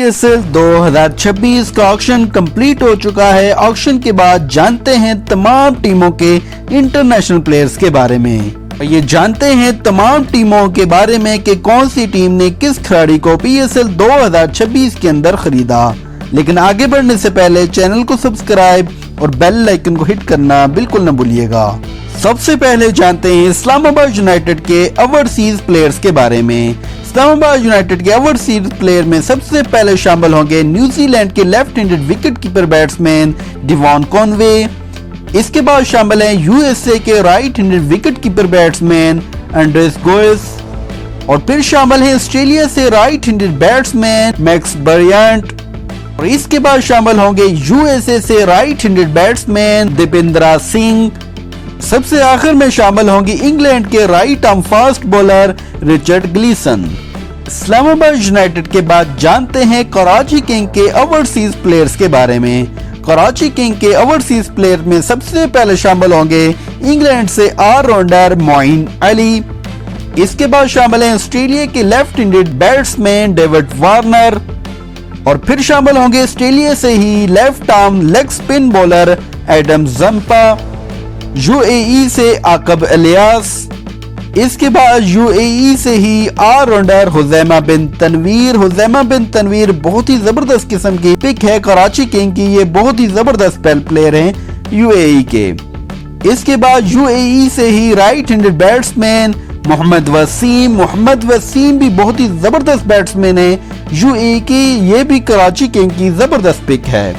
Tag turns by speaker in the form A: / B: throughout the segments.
A: PSL 2026 का auction complete हो चुका है। ऑक्शन के बाद जानते हैं तमाम टीमों के इंटरनेशनल प्लेयर्स के बारे में। ये जानते हैं तमाम टीमों के बारे में कि कौन सी टीम ने किस खिलाड़ी को PSL 2026 के अंदर खरीदा। लेकिन आगे बढ़ने से पहले चैनल को सब्सक्राइब और बेल आइकन को हिट करना बिल्कुल न भूलिएगा। सबसे पहले जानते हैं इस्लामाबाद यूनाइटेड के ओवरसीज प्लेयर्स के बारे में। इस्लामाबाद यूनाइटेड के ओवरसीज प्लेयर में सबसे पहले शामिल होंगे न्यूजीलैंड के left handed wicket keeper batsman Devon Conway. इसके बाद शामिल हैं यूएसए के right handed wicket keeper batsman Andries Gous. और फिर शामिल हैं ऑस्ट्रेलिया से right handed batsman Max Bryant. और इसके बाद शामिल होंगे यूएसए से right handed batsman Dipendra Singh. सबसे आखिर में शामिल होंगे इंग्लैंड के right arm fast bowler Richard Gleeson. Islamabad United के बाद जानते हैं कराची किंग के ओवरसीज प्लेयर्स के बारे में। कराची किंग के ओवरसीज प्लेयर में सबसे पहले शामिल होंगे इंग्लैंड से ऑलराउंडर मोइन अली। इसके बाद शामिल हैं ऑस्ट्रेलिया के left handed batsman David Warner. और फिर शामिल होंगे ऑस्ट्रेलिया से ही left arm leg spin bowler Adam Zampa. UAE से आकब इलियास। इसके बाद यूएई से ही ऑलराउंडर हुज़ैमा बिन तनवीर। हुज़ैमा बिन तनवीर बहुत ही जबरदस्त किस्म की पिक है कराची किंग की। ये बहुत ही जबरदस्त प्लेयर हैं यूएई के। इसके बाद यूएई से ही right handed batsman Muhammad Waseem. Muhammad Waseem भी बहुत ही जबरदस्त बैट्समैन है यूएई की। ये भी कराची किंग की जबरदस्त पिक है।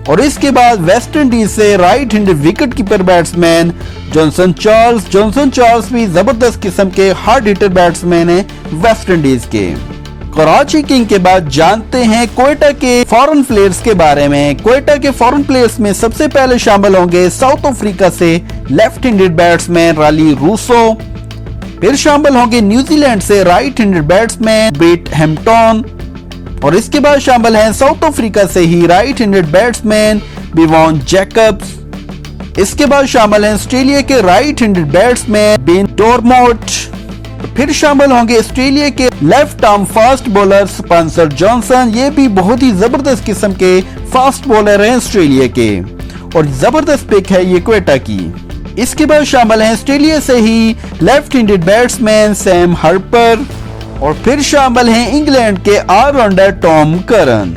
A: और इसके बाद वेस्ट इंडीज से right handed wicket keeper batsman Johnson Charles. Johnson Charles भी जबरदस्त किस्म के हार्ड हिटर बैट्समैन हैं वेस्ट इंडीज के। कराची किंग के बाद जानते हैं क्वेटा के फॉरेन प्लेयर्स के बारे में। क्वेटा के फॉरेन प्लेयर्स में सबसे पहले शामिल होंगे साउथ अफ्रीका से left handed batsman Rilee Rossouw. फिर शामिल होंगे न्यूजीलैंड से right handed batsman Brett Hampton. और इसके बाद शामिल हैं साउथ अफ्रीका से ही right handed batsman Bevon Jacobs. इसके बाद शामिल हैं ऑस्ट्रेलिया के राइट हैंडेड बैट्समैन बेन डोरमोट। फिर शामिल होंगे ऑस्ट्रेलिया के left arm fast bowler Spencer Johnson. ये भी बहुत ही जबरदस्त किस्म के फास्ट बॉलर हैं ऑस्ट्रेलिया के और जबरदस्त पिक है ये क्वेटा की। इसके बाद शामिल हैं ऑस्ट्रेलिया से ही left handed batsman Sam Harper. और फिर शामिल हैं इंग्लैंड के ऑलराउंडर टॉम करन।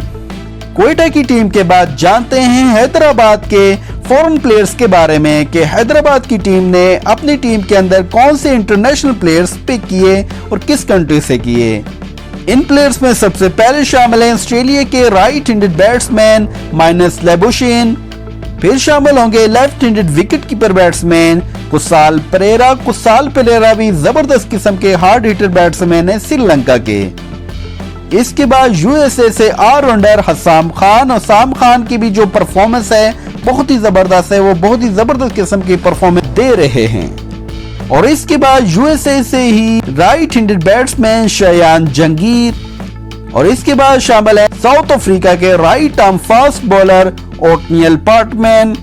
A: क्वेटा की टीम के बाद जानते हैं हैदराबाद के फॉरेन प्लेयर्स के बारे में कि हैदराबाद की टीम ने अपनी टीम के अंदर कौन से इंटरनेशनल प्लेयर्स पिक किए और किस कंट्री से किए। इन प्लेयर्स में सबसे पहले शामिल हैं ऑस्ट्रेलिया के right handed batsman Marnus Labuschagne. फिर शामिल होंगे left handed wicket keeper batsman Kusal Perera. Kusal Perera भी जबरदस्त किस्म के हार्ड हिटर बैट्समैन है श्रीलंका के। इसके बाद यूएसए से ऑलराउंडर हसाम खान। हसाम खान की भी जो परफॉर्मेंस है बहुत ही जबरदस्त है। वो बहुत ही जबरदस्त किस्म की परफॉर्मेंस दे रहे हैं। और इसके बाद यूएसए से ही right handed batsman Shayan Jahangir. और इसके बाद शामिल है साउथ अफ्रीका के right arm fast bowler Ottneil Baartman.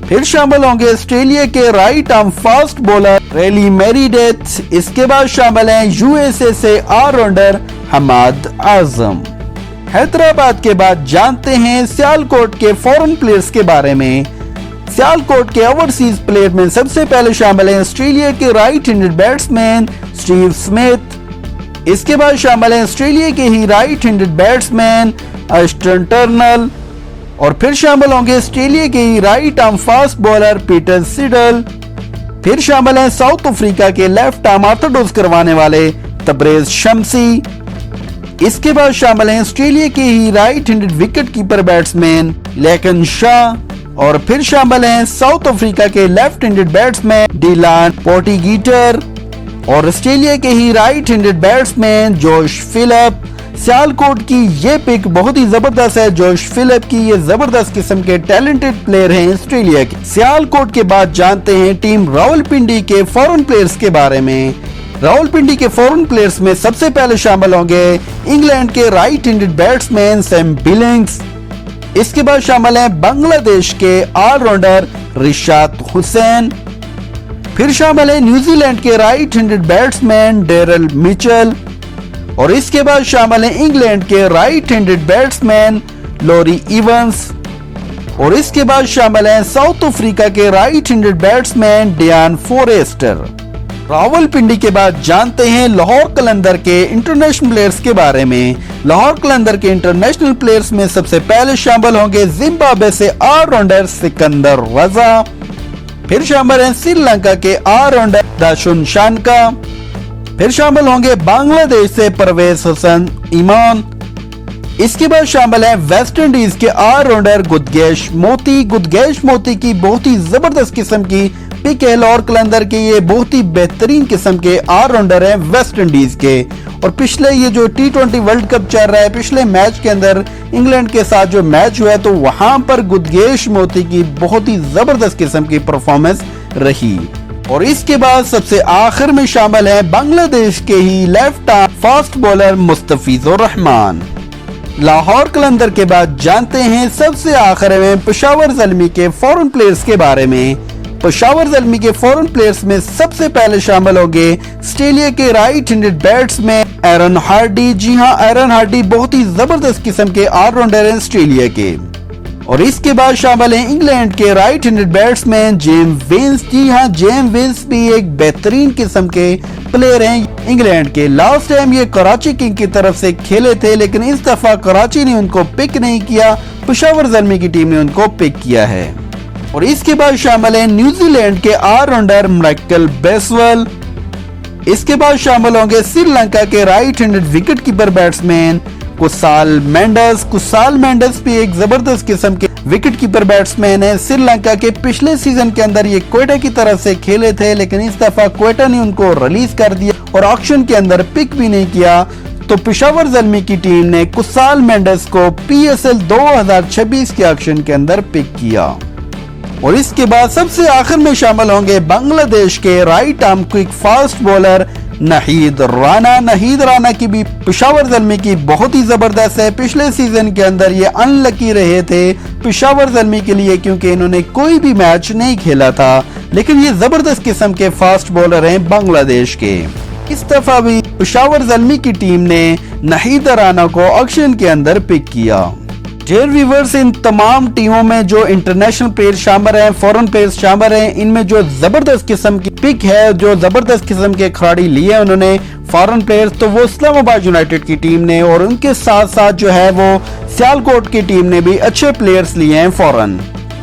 A: फिर शामिल होंगे ऑस्ट्रेलिया के right arm fast bowler Riley Meredith. इसके बाद शामिल हैं यूएसए से ऑलराउंडर हमाद आजम। हैदराबाद के बाद जानते हैं सियालकोट के फॉरेन प्लेयर्स के बारे में। सियालकोट के ओवरसीज प्लेयर में सबसे पहले शामिल हैं ऑस्ट्रेलिया के right handed batsman Steve Smith. इसके बाद शामिल हैं ऑस्ट्रेलिया के ही right handed batsman Ashton Turner. और फिर शामिल होंगे ऑस्ट्रेलिया के ही right arm fast bowler Peter Siddle. फिर शामिल हैं साउथ अफ्रीका के लेफ्ट आर्म ऑर्थोडॉक्स करवाने वाले तबरेज शमसी। इसके बाद शामिल हैं ऑस्ट्रेलिया के ही right handed wicket keeper batsman Lachlan Shaw. और फिर शामिल हैं साउथ अफ्रीका के लेफ्ट हैंडेड बैट्समैन डिलान पोर्टिगीटर। और ऑस्ट्रेलिया के ही right handed batsman Josh Philippe. Sialkot की ये पिक बहुत ही जबरदस्त है। जोश फिलिप की ये जबरदस्त किस्म के टैलेंटेड प्लेयर हैं ऑस्ट्रेलिया के। सियालकोट के बाद जानते हैं टीम रावलपिंडी के फॉरेन प्लेयर्स के बारे में। रावलपिंडी के फॉरेन प्लेयर्स में सबसे पहले शामिल होंगे इंग्लैंड के right handed batsman Sam Billings. इसके बाद शामिल हैं बांग्लादेश के ऑलराउंडर रिशाद हुसैन। फिर शामिल है न्यूजीलैंड के right handed batsman Daryl Mitchell. اور اس کے بعد شامل ہیں انگلینڈ کے right handed batsman Laurie Evans, اور اس کے بعد شامل ہیں ساؤتھ افریقہ کے right handed batsman Dian Forrester. Rawalpindi کے بعد جانتے ہیں لاہور قلندر کے انٹرنیشنل پلیئرز کے بارے میں۔ لاہور قلندر کے انٹرنیشنل پلیئرز میں سب سے پہلے شامل ہوں گے زمبابوے سے آل راؤنڈر سکندر رضا، پھر شامل ہیں سری لنکا کے آل راؤنڈر داشن شانکا، پھر شامل ہوں گے بنگلہ دیش سے پرویز حسن ایمان، اس کے بعد شامل ہیں ویسٹ انڈیز کے آل راؤنڈر گدگیش موتی۔ گدگیش موتی کی بہت ہی زبردست قسم کی پک ہے، لاہور قلندر کے یہ بہت ہی بہترین قسم کے آل راؤنڈر ہیں ویسٹ انڈیز کے، اور پچھلے یہ جو T20 ورلڈ کپ چل رہا ہے، پچھلے میچ کے اندر انگلینڈ کے ساتھ جو میچ ہوا ہے تو وہاں پر گدگیش موتی کی بہت ہی زبردست قسم کی پرفارمنس رہی۔ اور اس کے بعد سب سے آخر میں شامل ہے بنگلہ دیش کے ہی left arm fast bowler Mustafizur Rahman. Lahore Qalandar کے بعد جانتے ہیں سب سے آخر میں پشاور زلمی کے فورن پلیئرز کے بارے میں۔ پشاور زلمی کے فورن پلیئرز میں سب سے پہلے شامل ہوں گے آسٹریلیا کے رائٹ ہینڈڈ بیٹسمین ایرن ہارڈی۔ جی ہاں، ایرن ہارڈی بہت ہی زبردست قسم کے آل راؤنڈر ہیں آسٹریلیا کے۔ اور اس کے بعد شامل ہیں انگلینڈ کے رائٹ ہینڈڈ بیٹسمین جیم وینس۔ جی ہاں، جیم وینس بھی ایک بہترین قسم کے پلیئر ہیں انگلینڈ کے۔ لاسٹ ٹائم یہ کراچی کنگ کی طرف سے کھیلے تھے، لیکن اس دفعہ کراچی نے ان کو پک نہیں کیا، پشاور زلمی کی ٹیم نے ان کو پک کیا ہے۔ اور اس کے بعد شامل ہیں نیوزی لینڈ کے آل راؤنڈر مائیکل بیسویل۔ اس کے بعد شامل ہوں گے سری لنکا کے right handed wicket keeper batsman Kusal Mendis. Kusal Mendis بھی ایک زبردست قسم کے وکٹ کیپر بیٹسمین ہے سری لنکا کے۔ پچھلے سیزن کے اندر یہ کوئٹہ کی طرف سے کھیلے تھے، لیکن اس دفعہ کوئٹہ نے ان کو ریلیز کر دیا اور آکشن کے اندر پک بھی نہیں کیا، تو پشاور زلمی کی ٹیم نے کسال مینڈس کو PSL 2026 کے آکشن کے اندر پک کیا۔ اور اس کے بعد سب سے آخر میں شامل ہوں گے بنگلہ دیش کے right arm quick fast bowler Nahid Rana. Nahid Rana کی بھی پشاور زلمی کی بہت ہی زبردست ہے۔ پچھلے سیزن کے اندر یہ ان لکی رہے تھے پشاور زلمی کے لیے، کیونکہ انہوں نے کوئی بھی میچ نہیں کھیلا تھا، لیکن یہ زبردست قسم کے فاسٹ بولر ہیں بنگلہ دیش کے۔ اس دفعہ بھی پشاور زلمی کی ٹیم نے نہید رانا کو آکشن کے اندر پک کیا۔ ڈیئر ویورز، ان تمام ٹیموں میں جو انٹرنیشنل پلیئر شامل ہیں، فورن پلیئر شامل ہیں، ان میں جو زبردست قسم کی پک ہے، جو زبردست قسم کے کھلاڑی لیے انہوں نے فورن پلیئر، تو وہ اسلام آباد یونائٹیڈ کی ٹیم نے، اور ان کے ساتھ ساتھ جو ہے وہ سیالکوٹ کی ٹیم نے بھی اچھے پلیئرز لیے ہیں فورن۔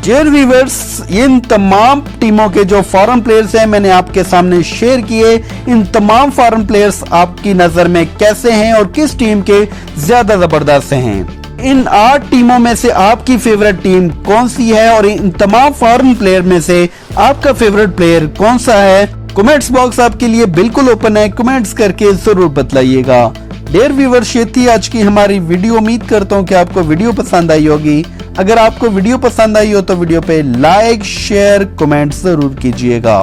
A: ڈیئر ویورز، ان تمام ٹیموں کے جو فورن پلیئرز ہیں میں نے آپ کے سامنے شیئر کیے۔ ان تمام فورن پلیئرز آپ کی نظر میں کیسے ہیں اور کس ٹیم کے زیادہ زبردست ہیں؟ ان 8 ٹیموں میں سے آپ کی فیورٹ ٹیم کون سی ہے، اور ان تمام فورن پلیئر میں سے آپ کا فیورٹ پلیئر کون سا ہے؟ کمنٹس باکس آپ کے لیے بالکل اوپن ہے، کمنٹس کر کے ضرور بتلائیے گا۔ ڈیئر ویورز، یہ تھی آج کی ہماری ویڈیو۔ امید کرتا ہوں کہ آپ کو ویڈیو پسند آئی ہوگی۔ اگر آپ کو ویڈیو پسند آئی ہو تو ویڈیو پہ لائک، شیئر، کمنٹ ضرور کیجیے گا۔